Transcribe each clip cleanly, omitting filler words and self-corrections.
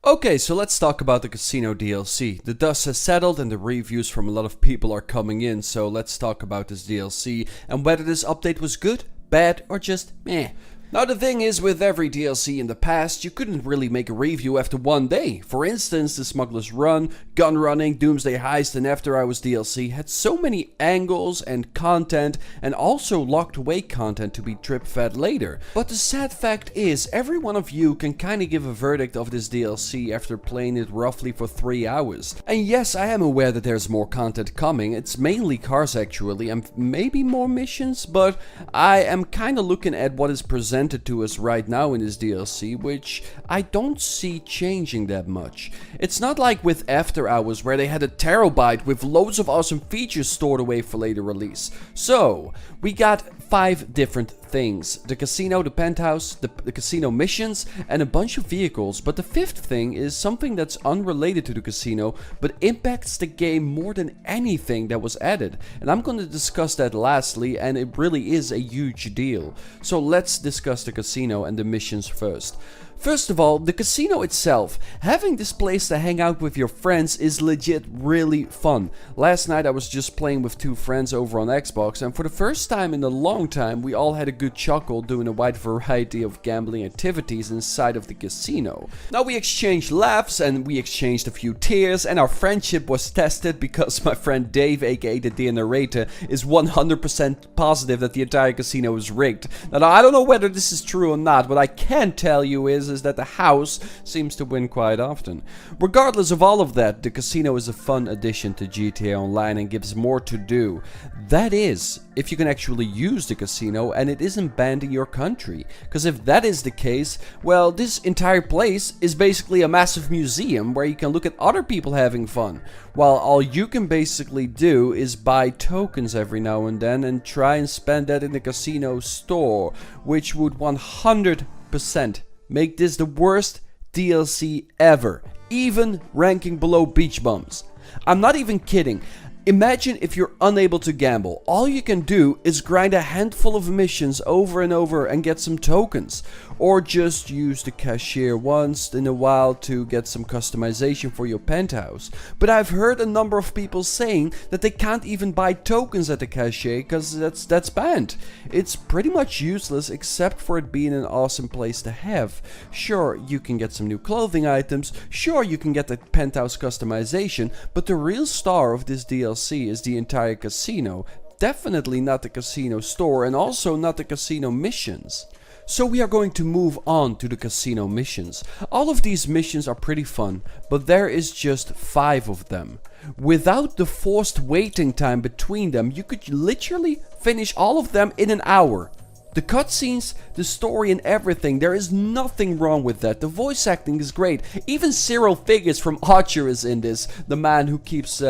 Okay, so let's talk about the casino DLC. The dust has settled and the reviews from a lot of people are coming in, so let's talk about this DLC and whether this update was good, bad, or just meh. Now the thing is, with every DLC in the past, you couldn't really make a review after one day. For instance, the Smuggler's Run, Gun Running, Doomsday Heist and After Hours DLC had so many angles and content, and also locked away content to be drip fed later. But the sad fact is, every one of you can kinda give a verdict of this DLC after playing it roughly for 3 hours. And yes, I am aware that there's more content coming, it's mainly cars actually, and maybe more missions, but I am kinda looking at what is presented to us right now in this DLC, which I don't see changing that much. It's not like with After Hours where they had a terabyte with loads of awesome features stored away for later release. So, we got 5 different things. The casino, the penthouse, the casino missions, and a bunch of vehicles. But the 5th thing is something that's unrelated to the casino, but impacts the game more than anything that was added. And I'm going to discuss that lastly, and it really is a huge deal. So let's discuss the casino and the missions first. First of all, the casino itself. Having this place to hang out with your friends is legit really fun. Last night I was just playing with 2 friends over on Xbox, and for the first time in a long time we all had a good chuckle doing a wide variety of gambling activities inside of the casino. Now we exchanged laughs and we exchanged a few tears, and our friendship was tested because my friend Dave, aka the dear narrator, is 100% positive that the entire casino is rigged. Now I don't know whether this is true or not, what I can tell you is that the house seems to win quite often. Regardless of all of that, the casino is a fun addition to GTA Online and gives more to do. That is, if you can actually use the casino and it isn't banned in your country. Because if that is the case, well, this entire place is basically a massive museum where you can look at other people having fun, while all you can basically do is buy tokens every now and then and try and spend that in the casino store, which would 100% make this the worst DLC ever, even ranking below Beach Bums. I'm not even kidding. Imagine if you're unable to gamble. All you can do is grind a handful of missions over and over and get some tokens. Or just use the cashier once in a while to get some customization for your penthouse. But I've heard a number of people saying that they can't even buy tokens at the cashier because that's banned. It's pretty much useless except for it being an awesome place to have. Sure, you can get some new clothing items. Sure, you can get the penthouse customization. But the real star of this DLC is the entire casino. Definitely not the casino store, and also not the casino missions. So we are going to move on to the casino missions. All of these missions are pretty fun, but there is just 5 of them. Without the forced waiting time between them, you could literally finish all of them in an hour. The cutscenes, the story and everything, there is nothing wrong with that. The voice acting is great. Even Cyril Figgis from Archer is in this, the man who keeps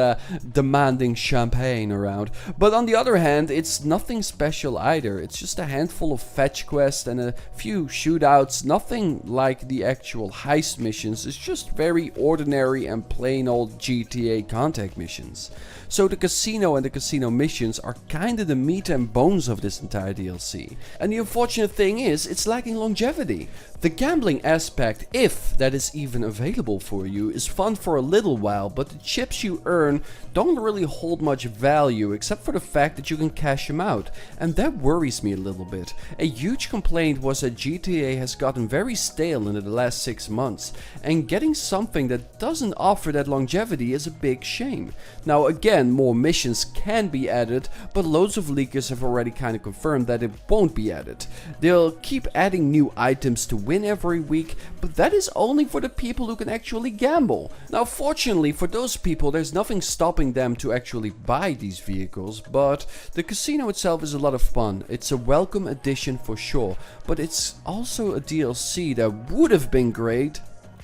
demanding champagne around. But on the other hand, it's nothing special either. It's just a handful of fetch quests and a few shootouts. Nothing like the actual heist missions. It's just very ordinary and plain old GTA contact missions. So the casino and the casino missions are kinda the meat and bones of this entire DLC. And the unfortunate thing is, it's lacking longevity. The gambling aspect, if that is even available for you, is fun for a little while, but the chips you earn don't really hold much value except for the fact that you can cash them out, and that worries me a little bit. A huge complaint was that GTA has gotten very stale in the last 6 months, and getting something that doesn't offer that longevity is a big shame. Now again, more missions can be added, but loads of leakers have already kind of confirmed that it won't be added. They'll keep adding new items to win every week, but that is only for the people who can actually gamble. Now fortunately for those people, there's nothing stopping them to actually buy these vehicles, but the casino itself is a lot of fun. It's a welcome addition for sure, but it's also a DLC that would have been great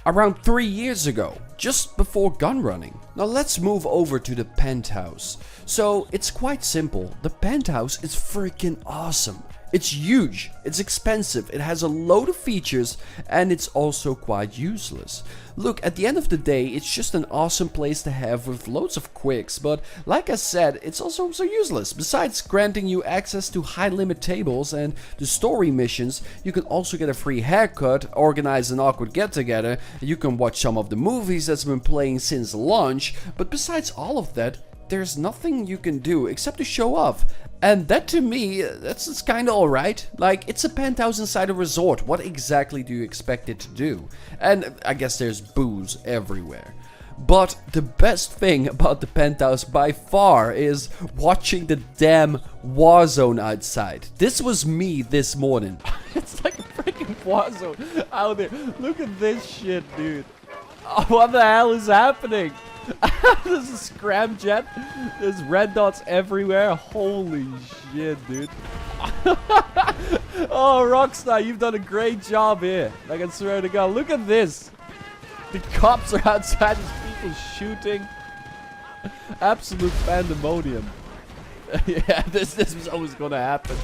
around 3 years ago, just before gun running. Now let's move over to the penthouse. So it's quite simple. The penthouse is freaking awesome. It's huge, it's expensive, it has a load of features, and it's also quite useless. Look, at the end of the day, it's just an awesome place to have with loads of quicks, but like I said, it's also so useless. Besides granting you access to high limit tables and the story missions, you can also get a free haircut, organize an awkward get together, you can watch some of the movies that's been playing since launch, but besides all of that, there's nothing you can do except to show off. And that to me, that's kinda alright. Like, it's a penthouse inside a resort. What exactly do you expect it to do? And I guess there's booze everywhere. But the best thing about the penthouse by far is watching the damn war zone outside. This was me this morning. It's like a freaking war zone out there. Look at this shit, dude. Oh, what the hell is happening? There's a scramjet. There's red dots everywhere. Holy shit, dude. Oh, Rockstar, you've done a great job here. Like, I swear to God. Look at this. The cops are outside. There's people shooting. Absolute pandemonium. Yeah, this was always gonna happen.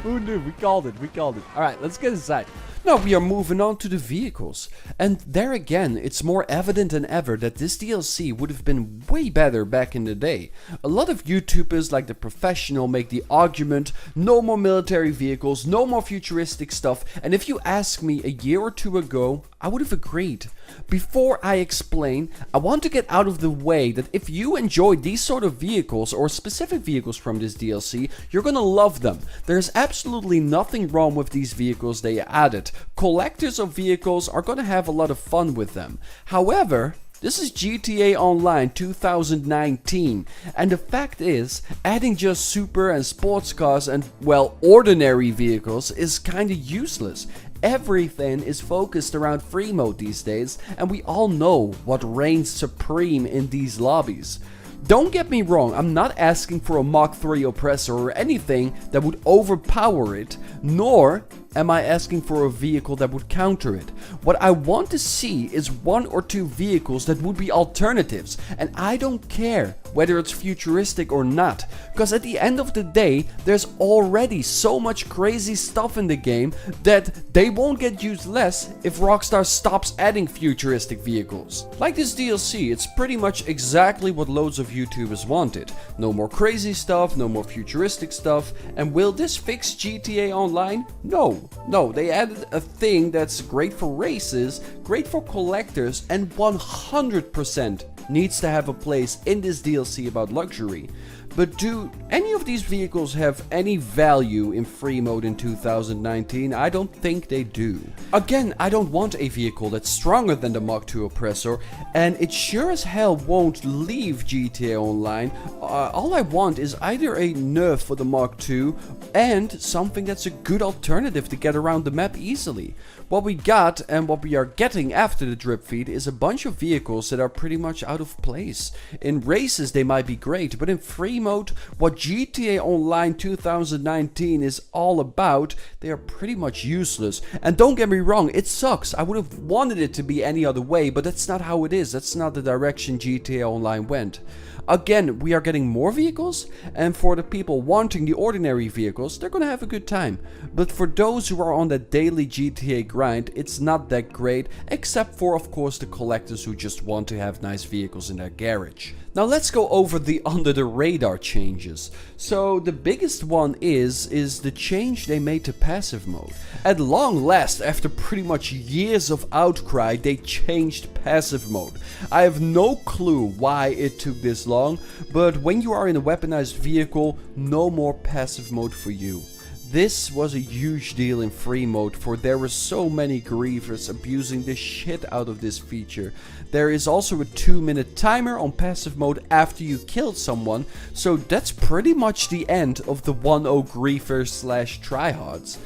Who knew? We called it. We called it. Alright, let's get inside. Now we are moving on to the vehicles. And there again, it's more evident than ever that this DLC would have been way better back in the day. A lot of YouTubers like The Professional make the argument, no more military vehicles, no more futuristic stuff, and if you ask me a year or two ago, I would have agreed. Before I explain, I want to get out of the way that if you enjoy these sort of vehicles or specific vehicles from this DLC, you're gonna love them. There's absolutely nothing wrong with these vehicles they added. Collectors of vehicles are gonna have a lot of fun with them. However, this is GTA Online 2019, and the fact is, adding just super and sports cars and, well, ordinary vehicles is kinda useless. Everything is focused around free mode these days, and we all know what reigns supreme in these lobbies. Don't get me wrong, I'm not asking for a Mach 3 oppressor or anything that would overpower it, nor am I asking for a vehicle that would counter it. What I want to see is one or two vehicles that would be alternatives, and I don't care whether it's futuristic or not, because at the end of the day, there's already so much crazy stuff in the game that they won't get used less if Rockstar stops adding futuristic vehicles. Like this DLC, it's pretty much exactly what loads of YouTubers wanted. No more crazy stuff, no more futuristic stuff, and will this fix GTA Online? No. No, they added a thing that's great for races, great for collectors, and 100% needs to have a place in this DLC about luxury. But do any of these vehicles have any value in free mode in 2019? I don't think they do. Again, I don't want a vehicle that's stronger than the Mach 2 oppressor, and it sure as hell won't leave GTA Online. All I want is either a nerf for the Mach 2 and something that's a good alternative to get around the map easily. What we got and what we are getting after the drip feed is a bunch of vehicles that are pretty much out of place. In races they might be great, but in free mode, what GTA Online 2019 is all about, they are pretty much useless. And don't get me wrong, it sucks. I would have wanted it to be any other way, but that's not how it is. That's not the direction GTA Online went. Again, we are getting more vehicles, and for the people wanting the ordinary vehicles, they're gonna have a good time. But for those who are on that daily GTA grind, it's not that great, except for, of course, the collectors who just want to have nice vehicles in their garage. Now let's go over the under the radar changes. So the biggest one is the change they made to passive mode. At long last, after pretty much years of outcry, they changed passive mode. I have no clue why it took this long, but when you are in a weaponized vehicle, no more passive mode for you. This was a huge deal in free mode, for there were so many griefers abusing the shit out of this feature. There is also a 2-minute timer on passive mode after you killed someone, so that's pretty much the end of the 1-0 griefers / tryhards.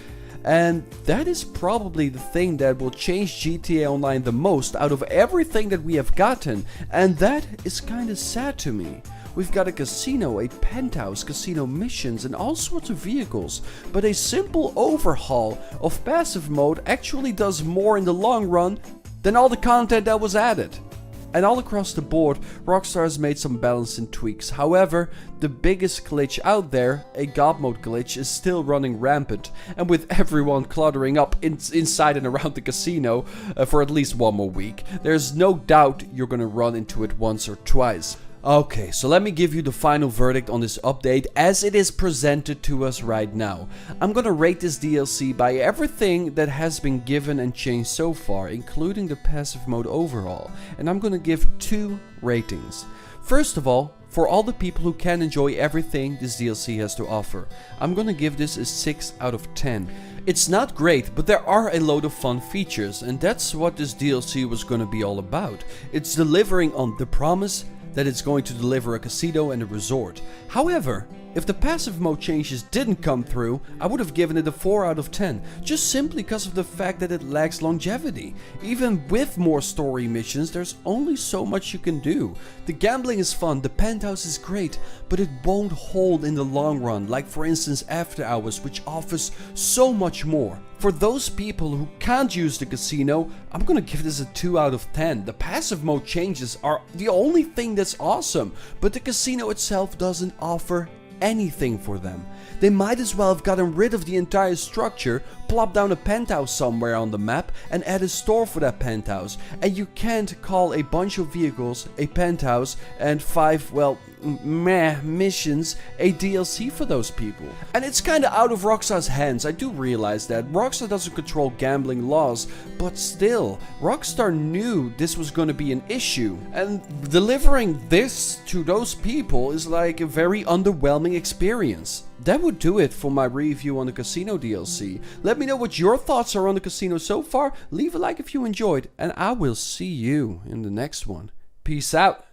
And that is probably the thing that will change GTA Online the most out of everything that we have gotten, and that is kinda sad to me. We've got a casino, a penthouse, casino missions, and all sorts of vehicles, but a simple overhaul of passive mode actually does more in the long run than all the content that was added. And all across the board, Rockstar has made some balancing tweaks. However, the biggest glitch out there, a God mode glitch, is still running rampant. And with everyone cluttering up inside and around the casino for at least one more week, there's no doubt you're gonna run into it once or twice. Okay, so let me give you the final verdict on this update as it is presented to us right now. I'm gonna rate this DLC by everything that has been given and changed so far, including the passive mode overhaul, and I'm gonna give 2 ratings. First of all, for all the people who can enjoy everything this DLC has to offer, I'm gonna give this a 6 out of 10. It's not great, but there are a load of fun features, and that's what this DLC was gonna be all about. It's delivering on the promise that it's going to deliver a casino and a resort. However, if the passive mode changes didn't come through, I would have given it a 4 out of 10, just simply because of the fact that it lacks longevity. Even with more story missions, there's only so much you can do. The gambling is fun, the penthouse is great, but it won't hold in the long run, like for instance After Hours, which offers so much more. For those people who can't use the casino, I'm gonna give this a 2 out of 10. The passive mode changes are the only thing that's awesome, but the casino itself doesn't offer anything for them. They might as well have gotten rid of the entire structure, plop down a penthouse somewhere on the map and add a store for that penthouse. And you can't call a bunch of vehicles a penthouse and 5, well, missions a DLC for those people. And it's kinda out of Rockstar's hands, I do realize that. Rockstar doesn't control gambling laws, but still, Rockstar knew this was gonna be an issue. And delivering this to those people is like a very underwhelming experience. That would do it for my review on the Casino DLC. Let me know what your thoughts are on the Casino so far. Leave a like if you enjoyed, and I will see you in the next one. Peace out.